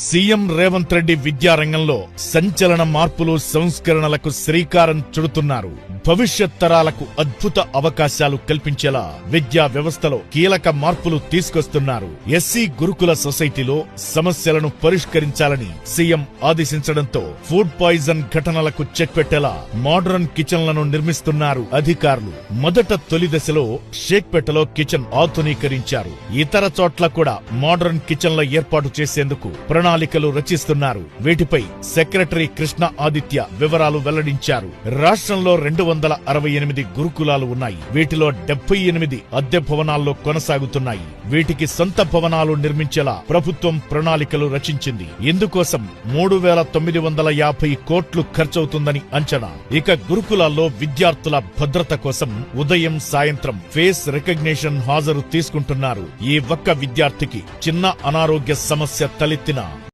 CM Revanth Reddy విద్యారంగంలో సంచలన మార్పులు సంస్కరణలకు శ్రీకారం చుడుతున్నారు. భవిష్యత్ తరాలకు అద్భుత అవకాశాలు కల్పించేలా విద్యా వ్యవస్థలో కీలక మార్పులు తీసుకొస్తున్నారు. ఎస్సీ గురుకుల సొసైటీలో సమస్యలను పరిష్కరించాలని సీఎం ఆదేశించడంతో ఫుడ్ పాయిజన్ ఘటనలకు చెక్ పెట్టేలా మోడరన్ కిచెన్లను నిర్మిస్తున్నారు అధికారులు. మొదట తొలి దశలో షేక్పేటలో కిచెన్ ఆధునీకరించారు. ఇతర చోట్ల కూడా మోడరన్ కిచెన్ల ఏర్పాటు చేసేందుకు ప్రణాళికలు రచిస్తున్నారు. వీటిపై సెక్రటరీ కృష్ణ ఆదిత్య వివరాలు వెల్లడించారు. రాష్ట్రంలో 268 గురుకులాలు ఉన్నాయి. వీటిలో 78 అద్దె భవనాల్లో కొనసాగుతున్నాయి. వీటికి సొంత భవనాలు నిర్మించేలా ప్రభుత్వం ప్రణాళికలు రచించింది. ఇందుకోసం 3,950 కోట్లు ఖర్చవుతుందని అంచనా. ఇక గురుకులాల్లో విద్యార్థుల భద్రత కోసం ఉదయం సాయంత్రం ఫేస్ రికగ్నిషన్ హాజరు తీసుకుంటున్నారు. ఈ ఒక్క విద్యార్థికి చిన్న అనారోగ్య సమస్య తలెత్తినా